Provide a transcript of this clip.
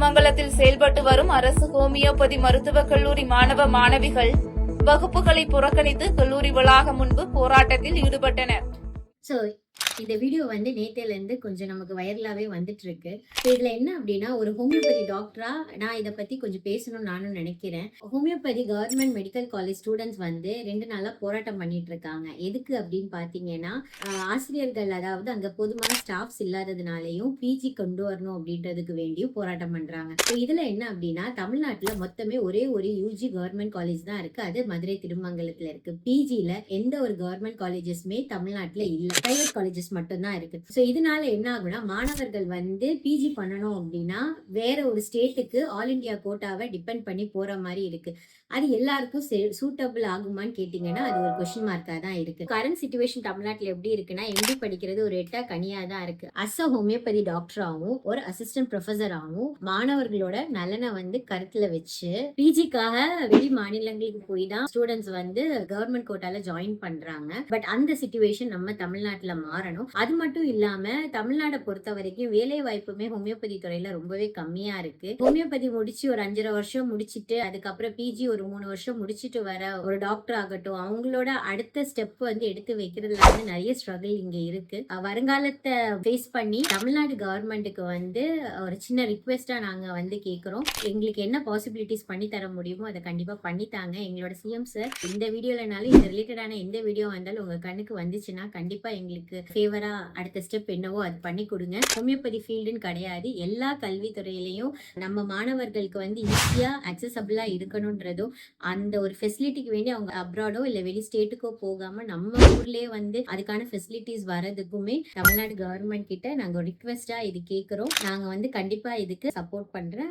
திருமங்கலத்தில் செயல்பட்டு வரும் அரசு ஹோமியோபதி மருத்துவக் கல்லூரி மாணவ மாணவிகள் வகுப்புகளை புறக்கணித்து கல்லூரி வளாகம் முன்பு போராட்டத்தில் ஈடுபட்டனர். ஸோ இந்த வீடியோ நேத்திலேருந்து கொஞ்சம் நமக்கு வைரலாகவே வந்துட்டு இருக்கு. இதில் என்ன அப்படின்னா, ஒரு ஹோமியோபதி டாக்டரா நான் இதை பற்றி கொஞ்சம் பேசணும்னு நானும் நினைக்கிறேன். Homeopathy government medical college students 2 நாளாக போராட்டம் பண்ணிட்டு இருக்காங்க. எதுக்கு அப்படின்னு பார்த்தீங்கன்னா, ஆசிரியர்கள் அதாவது அங்கே போதுமான ஸ்டாஃப்ஸ் இல்லாததுனாலையும் பிஜி கொண்டு வரணும் அப்படின்றதுக்கு வேண்டியும் போராட்டம் பண்ணுறாங்க. ஸோ இதில் என்ன அப்படின்னா, தமிழ்நாட்டில் மொத்தமே ஒரே ஒரு யூஜி கவர்மெண்ட் காலேஜ் தான் இருக்குது. அது மதுரை திருமங்கலத்தில் இருக்குது. பிஜியில் எந்த ஒரு கவர்மெண்ட் காலேஜஸ்மே தமிழ்நாட்டில் இல்லை, பிரைவேட் காலேஜஸ் மட்டும்தான் இருக்கு. ஸோ இதனால என்ன ஆகுனா, மாணவர்கள் பிஜி பண்ணணும் அப்படின்னா வேற ஒரு ஸ்டேட்டுக்கு ஆல் இண்டியா கோட்டாவை டிபெண்ட் பண்ணி போற மாதிரி இருக்கு. அது எல்லாருக்கும் சூட்டபிள் ஆகுமான்னு கேட்டீங்கன்னா அது ஒரு கொஸ்டின் மார்க்கா தான் இருக்கு. கரண்ட் சிச்சுவேஷன் தமிழ்நாட்டில் எப்படி இருக்குன்னா, எம்பி படிக்கிறது ஒரு எட்டா கனியா தான் இருக்கு. அ ஹோமியோபதி டாக்டராகவும் ஒரு அசிஸ்டன்ட் ப்ரொஃபஸராகவும் மாணவர்களோட நலனை கருத்துல வச்சு பிஜிக்காக வெளி மாநிலங்களுக்கு போய் தான் ஸ்டூடெண்ட்ஸ் கவர்மெண்ட் கோட்டால ஜாயின் பண்றாங்க. பட் அந்த சிச்சுவேஷன் நம்ம தமிழ்நாட்டுல மாறணும். அது மட்டும் இல்லாம தமிழ்நாடை பொறுத்த வரைக்கும் வேலை வாய்ப்புமே ஹோமியோபதி துறையில ரொம்பவே கம்மியா இருக்கு. ஹோமியோபதி முடிச்சு ஒரு 5.5 வருஷம் முடிச்சுட்டு அதுக்கப்புறம் பிஜி ஒரு 3 வருஷம் முடிச்சுட்டு வர ஒரு டாக்டர் ஆகட்டும், அவங்களோட அடுத்த ஸ்டெப் எடுத்து வைக்கிறதுல நிறைய ஸ்ட்ரகிள் இங்க இருக்கு. வருங்காலத்தை ஃபேஸ் பண்ணி தமிழ்நாடு கவர்மெண்ட்டுக்கு ஒரு சின்ன ரிக்வெஸ்டா நாங்க கேட்கிறோம். எங்களுக்கு என்ன பாசிபிலிட்டிஸ் பண்ணி தர முடியுமோ அதை கண்டிப்பா பண்ணித்தாங்க. எங்களோட சிஎம் சார் இந்த வீடியோலனாலும் இந்த ரிலேட்டடான எந்த வீடியோ வந்தாலும் உங்க கண்ணுக்கு வந்துச்சுன்னா கண்டிப்பா எங்களுக்கு ஃபேவரா அடுத்த ஸ்டெப் என்னவோ அது பண்ணி கொடுங்க. ஹோமியோபதி ஃபீல்டுன்னு கிடையாது, எல்லா கல்வித்துறையிலையும் நம்ம மாணவர்களுக்கு ஈஸியா அக்சசபிளா இருக்கணும்ன்றதும் அந்த ஒரு ஃபெசிலிட்டிக்கு வேண்டி அவங்க அப்ராடோ இல்ல வெளி ஸ்டேட்டுக்கோ போகாம நம்ம ஊர்லயே அதுக்கான ஃபெசிலிட்டிஸ் வரதுக்குமே தமிழ்நாடு கவர்மெண்ட் கிட்ட நாங்க ரிக்வெஸ்டா இது கேட்கிறோம். நாங்க கண்டிப்பா இதுக்கு சப்போர்ட் பண்றேன்.